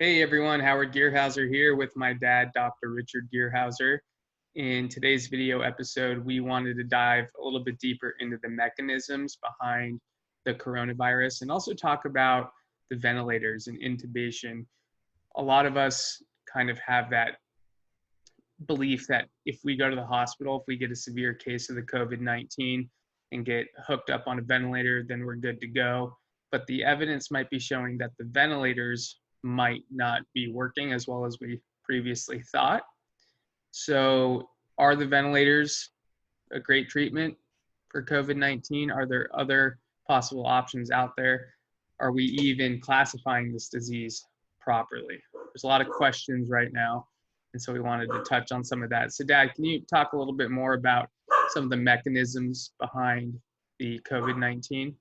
Hey everyone, Howard Gearhauser here with my dad, Dr. Richard Gearhauser. In today's video episode, we wanted to dive a little bit deeper into the mechanisms behind the coronavirus and also talk about the ventilators and intubation. A lot of us kind of have that belief that if we go to the hospital, if we get a severe case of the COVID-19 and get hooked up on a ventilator, then we're good to go. But the evidence might be showing that the ventilators might not be working as well as we previously thought. So are the ventilators a great treatment for COVID-19? Are there other possible options out there? Are we even classifying this disease properly? There's a lot of questions right now, and so we wanted to touch on some of that. So Dad, can you talk a little bit more about some of the mechanisms behind the COVID-19?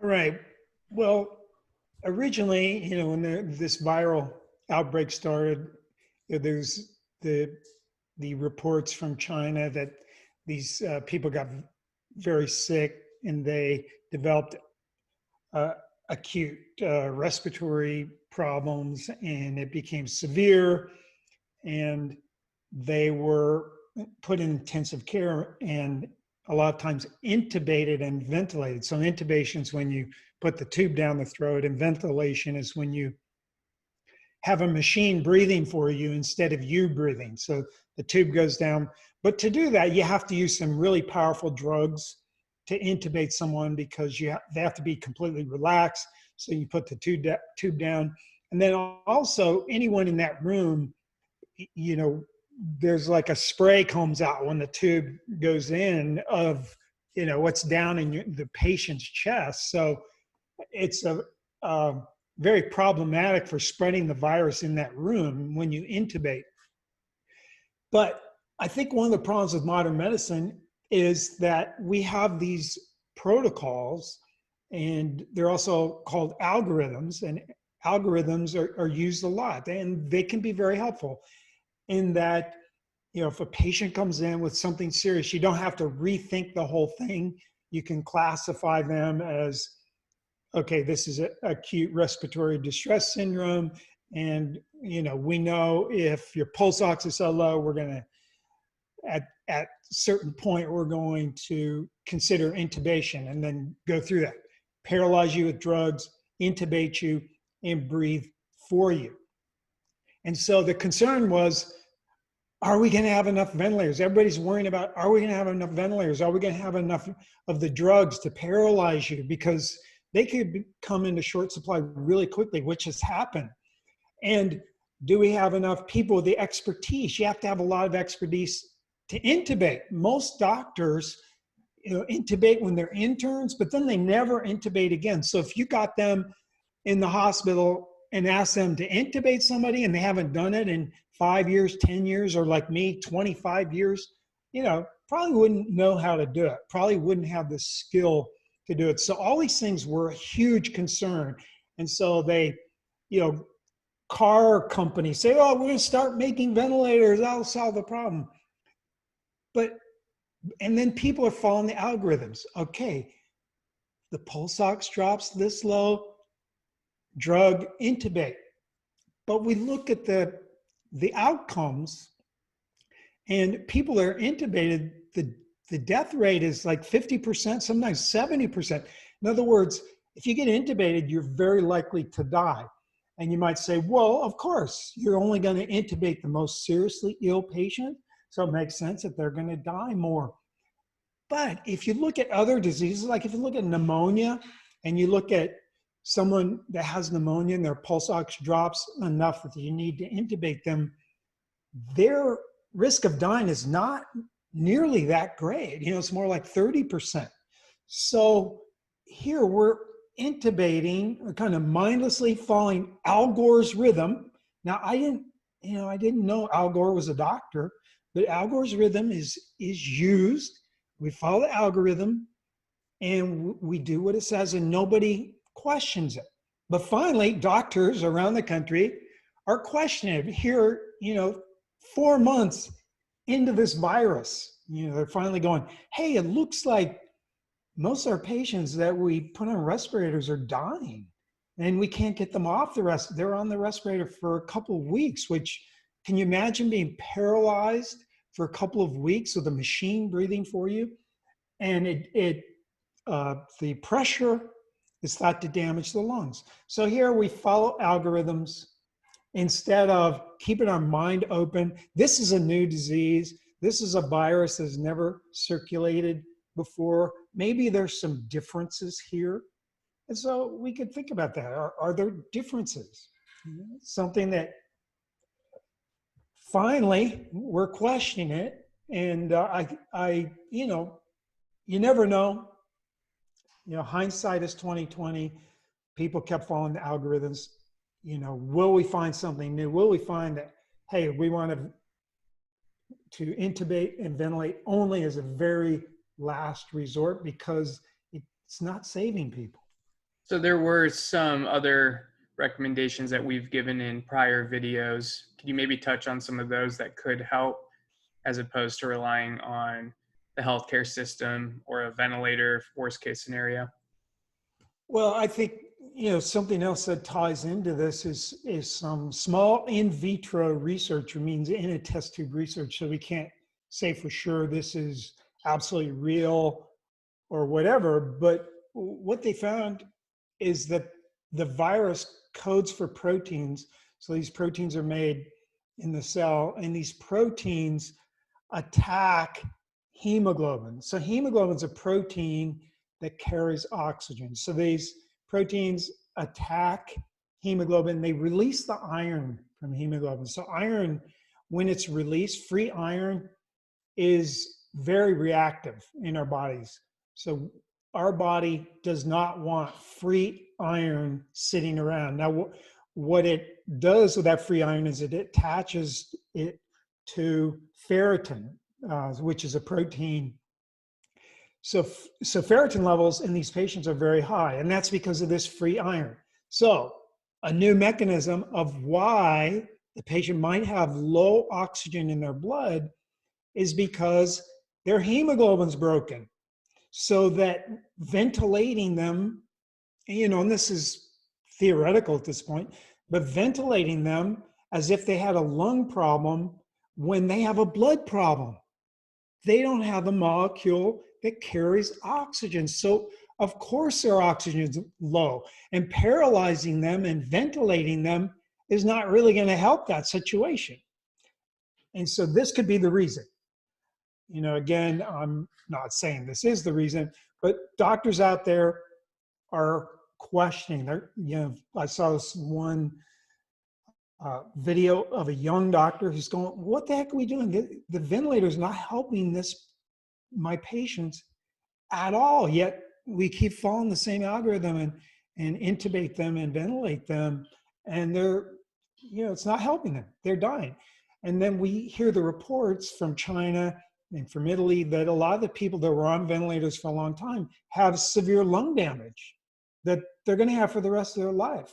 All right. Well, originally, when this viral outbreak started, there's the reports from China that these people got very sick and they developed acute respiratory problems, and it became severe, and they were put in intensive care and a lot of times intubated and ventilated. So intubation is when you put the tube down the throat, and ventilation is when you have a machine breathing for you instead of you breathing. So the tube goes down. But to do that, you have to use some really powerful drugs to intubate someone because they have to be completely relaxed. So you put the tube down. And then also anyone in that room, there's like a spray comes out when the tube goes in of, what's down in the patient's chest. So it's a very problematic for spreading the virus in that room when you intubate. But I think one of the problems with modern medicine is that we have these protocols, and they're also called algorithms, and algorithms are used a lot, and they can be very helpful in that, if a patient comes in with something serious, you don't have to rethink the whole thing. You can classify them as, okay, this is an acute respiratory distress syndrome. And, we know if your pulse ox is so low, we're going to, at a certain point, we're going to consider intubation and then go through that. Paralyze you with drugs, intubate you, and breathe for you. And so the concern was, are we going to have enough ventilators? Everybody's worrying about, are we going to have enough ventilators? Are we going to have enough of the drugs to paralyze you? Because they could come into short supply really quickly, which has happened. And do we have enough people with the expertise? You have to have a lot of expertise to intubate. Most doctors, intubate when they're interns, but then they never intubate again. So if you got them in the hospital and asked them to intubate somebody and they haven't done it in 5 years, 10 years, or like me, 25 years, probably wouldn't know how to do it. Probably wouldn't have the skill to do it. So all these things were a huge concern. And so they, car companies say, oh, we're going to start making ventilators. That'll solve the problem. And then people are following the algorithms. Okay, the pulse ox drops this low, drug, intubate. But we look at the outcomes, and people that are intubated, the death rate is like 50%, sometimes 70%. In other words, if you get intubated, you're very likely to die. And you might say, well, of course, you're only going to intubate the most seriously ill patient, so it makes sense that they're going to die more. But if you look at other diseases, like if you look at pneumonia, and you look at someone that has pneumonia and their pulse ox drops enough that you need to intubate them, their risk of dying is not nearly that great. It's more like 30%. So here we're intubating, kind of mindlessly following Al Gore's rhythm. Now I didn't know Al Gore was a doctor, but Al Gore's rhythm is used. We follow the algorithm and we do what it says, and nobody questions it. But finally, doctors around the country are questioning it. Here, 4 months into this virus, they're finally going, hey, it looks like most of our patients that we put on respirators are dying. and we can't get them off the rest. They're on the respirator for a couple of weeks, which, can you imagine being paralyzed for a couple of weeks with a machine breathing for you? And the pressure is thought to damage the lungs. So here we follow algorithms instead of keeping our mind open. This is a new disease. This is a virus that's never circulated before. Maybe there's some differences here. And so we could think about that. Are there differences? Something that finally we're questioning it. And you never know. Hindsight is 2020. People kept following the algorithms. Will we find something new? Will we find that, hey, we want to intubate and ventilate only as a very last resort because it's not saving people? So there were some other recommendations that we've given in prior videos. Can you maybe touch on some of those that could help as opposed to relying on the healthcare system or a ventilator, worst case scenario? Well, I think, something else that ties into this is some small in vitro research, or means in a test tube research. So we can't say for sure this is absolutely real or whatever, but what they found is that the virus codes for proteins. So these proteins are made in the cell, and these proteins attack hemoglobin. So hemoglobin is a protein that carries oxygen. So these proteins attack hemoglobin. They release the iron from hemoglobin. So iron, when it's released, free iron is very reactive in our bodies. So our body does not want free iron sitting around. Now, what it does with that free iron is it attaches it to ferritin, which is a protein. So ferritin levels in these patients are very high, and that's because of this free iron. So a new mechanism of why the patient might have low oxygen in their blood is because their hemoglobin's broken. So that ventilating them, and this is theoretical at this point, but ventilating them as if they had a lung problem when they have a blood problem. They don't have a molecule that carries oxygen. So of course their oxygen is low, and paralyzing them and ventilating them is not really going to help that situation. And so this could be the reason. Again, I'm not saying this is the reason, but doctors out there are questioning. I saw this one video of a young doctor who's going, what the heck are we doing? The ventilator is not helping my patients at all, yet we keep following the same algorithm and intubate them and ventilate them, and it's not helping them. They're dying. And then we hear the reports from China and from Italy that a lot of the people that were on ventilators for a long time have severe lung damage that they're going to have for the rest of their life.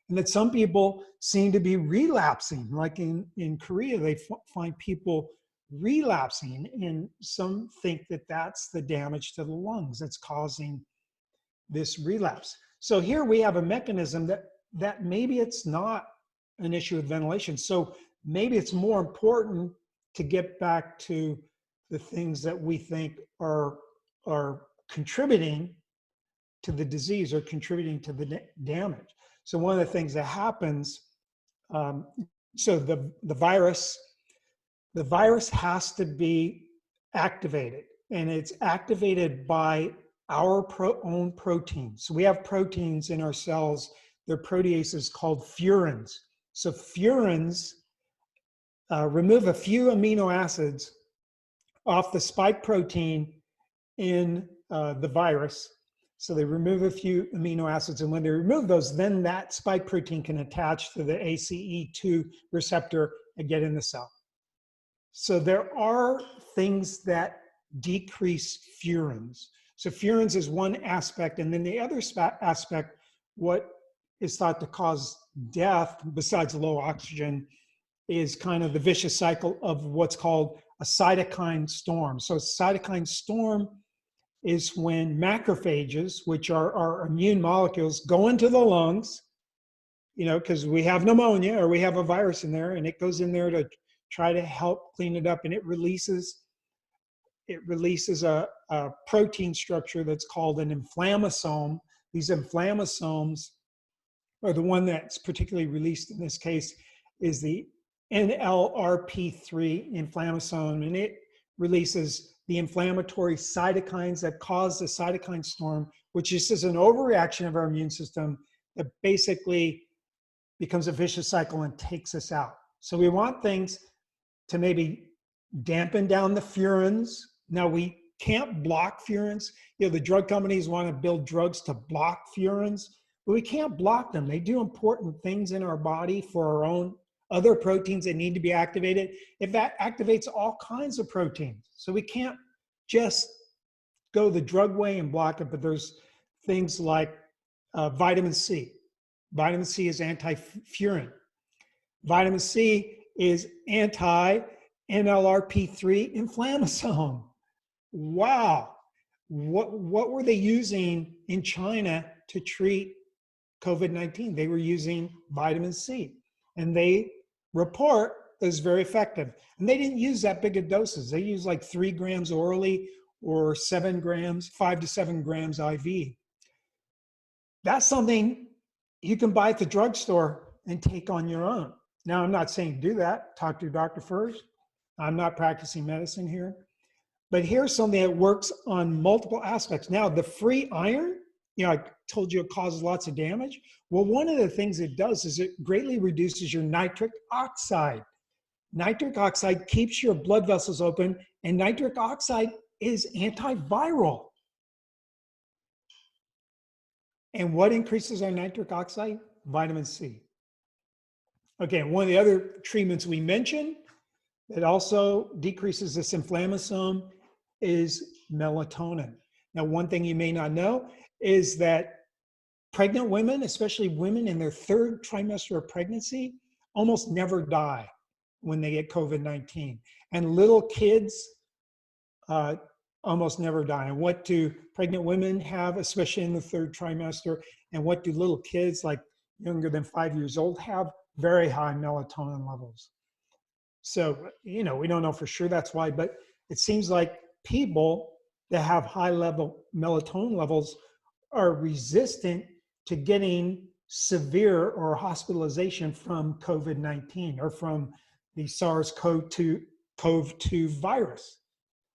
And that some people seem to be relapsing, like in Korea, they find people relapsing, and some think that that's the damage to the lungs that's causing this relapse. So here we have a mechanism that maybe it's not an issue with ventilation. So maybe it's more important to get back to the things that we think are contributing to the disease or contributing to the damage. So one of the things that happens, so the virus has to be activated, and it's activated by our own proteins. So we have proteins in our cells. They're proteases called furins. So furins remove a few amino acids off the spike protein in the virus. So they remove a few amino acids, and when they remove those, then that spike protein can attach to the ACE2 receptor and get in the cell. So there are things that decrease furins. So furins is one aspect, and then the other aspect, what is thought to cause death besides low oxygen, is kind of the vicious cycle of what's called a cytokine storm. So a cytokine storm is when macrophages, which are our immune molecules, go into the lungs, because we have pneumonia or we have a virus in there, and it goes in there to try to help clean it up, and it releases a protein structure that's called an inflammasome. These inflammasomes, or the one that's particularly released in this case, is the NLRP3 inflammasome, and it releases the inflammatory cytokines that cause the cytokine storm, which is just an overreaction of our immune system that basically becomes a vicious cycle and takes us out. So we want things to maybe dampen down the furins. Now, we can't block furins. The drug companies want to build drugs to block furins, but we can't block them. They do important things in our body for our own other proteins that need to be activated. If that activates all kinds of proteins. So we can't just go the drug way and block it, but there's things like vitamin C. Vitamin C is anti-furin. Vitamin C is anti-NLRP3 inflammasome. Wow. What were they using in China to treat COVID-19? They were using vitamin C, and they report that it's very effective. And they didn't use that big of doses. They used like 3 grams orally or 7 grams, 5 to 7 grams IV. That's something you can buy at the drugstore and take on your own. Now, I'm not saying do that. Talk to your doctor first. I'm not practicing medicine here. But here's something that works on multiple aspects. Now, the free iron, I told you it causes lots of damage. Well, one of the things it does is it greatly reduces your nitric oxide. Nitric oxide keeps your blood vessels open, and nitric oxide is antiviral. And what increases our nitric oxide? Vitamin C. Okay, one of the other treatments we mentioned that also decreases this inflammasome is melatonin. Now, one thing you may not know is that pregnant women, especially women in their 3rd trimester of pregnancy, almost never die when they get COVID-19. And little kids almost never die. And what do pregnant women have, especially in the 3rd trimester? And what do little kids, like younger than 5 years old, have? Very high melatonin levels. So, we don't know for sure that's why, but it seems like people that have high level melatonin levels are resistant to getting severe or hospitalization from COVID-19 or from the SARS-CoV-2 virus.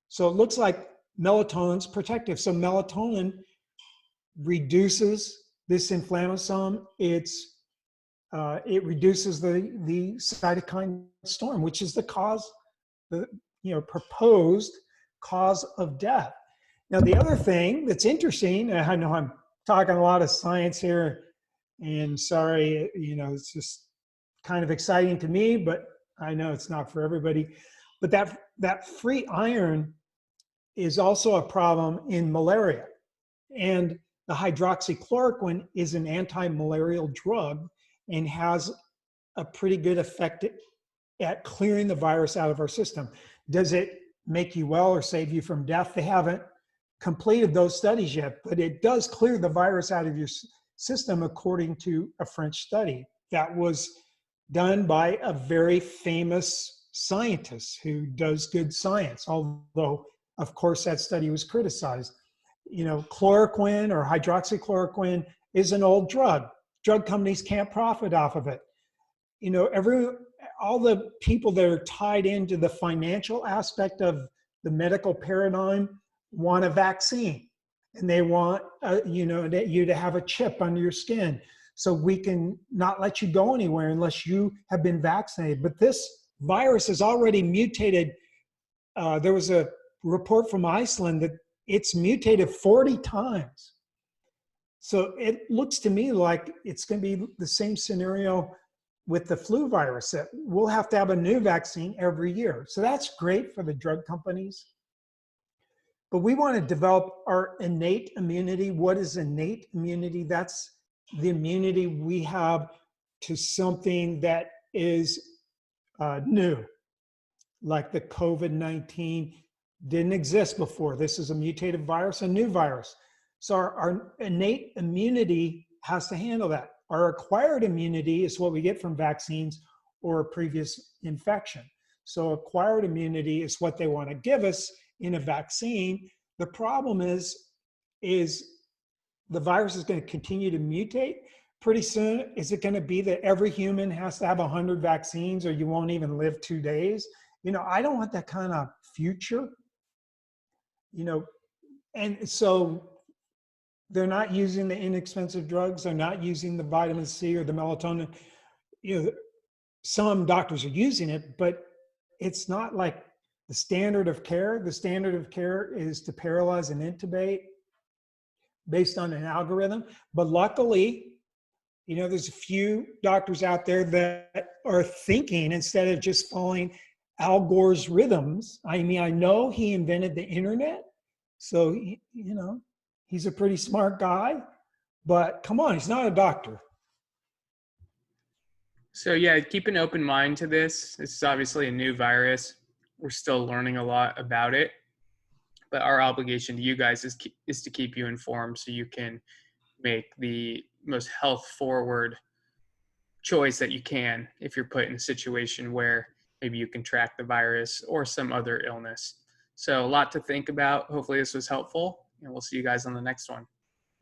So it looks like melatonin's protective. So melatonin reduces this inflammasome. It reduces the cytokine storm, which is the proposed cause of death. Now, the other thing that's interesting, I know I'm talking a lot of science here, and sorry, it's just kind of exciting to me, but I know it's not for everybody. But that free iron is also a problem in malaria. And the hydroxychloroquine is an anti-malarial drug and has a pretty good effect at clearing the virus out of our system. Does it make you well or save you from death? They haven't completed those studies yet, but it does clear the virus out of your system according to a French study that was done by a very famous scientist who does good science, although, of course, that study was criticized. Chloroquine or hydroxychloroquine is an old drug. Drug companies can't profit off of it. All the people that are tied into the financial aspect of the medical paradigm want a vaccine, and they want you to have a chip under your skin so we can not let you go anywhere unless you have been vaccinated. But this virus has already mutated. There was a report from Iceland that it's mutated 40 times. So it looks to me like it's going to be the same scenario with the flu virus, that we'll have to have a new vaccine every year. So that's great for the drug companies. But we want to develop our innate immunity. What is innate immunity? That's the immunity we have to something that is new, like the COVID-19 didn't exist before. This is a mutated virus, a new virus. So our innate immunity has to handle that. Our acquired immunity is what we get from vaccines or a previous infection. So acquired immunity is what they want to give us in a vaccine. The problem is the virus is going to continue to mutate. Pretty soon, is it going to be that every human has to have 100 vaccines or you won't even live 2 days? I don't want that kind of future. And so they're not using the inexpensive drugs. They're not using the vitamin C or the melatonin. Some doctors are using it, but it's not like the standard of care. The standard of care is to paralyze and intubate based on an algorithm. But luckily, there's a few doctors out there that are thinking instead of just following Al Gore's rhythms. I mean, I know he invented the internet, so he's a pretty smart guy, but come on, he's not a doctor. So yeah, keep an open mind to this. This is obviously a new virus. We're still learning a lot about it, but our obligation to you guys is to keep you informed so you can make the most health forward choice that you can if you're put in a situation where maybe you contract the virus or some other illness. So a lot to think about. Hopefully this was helpful, and we'll see you guys on the next one.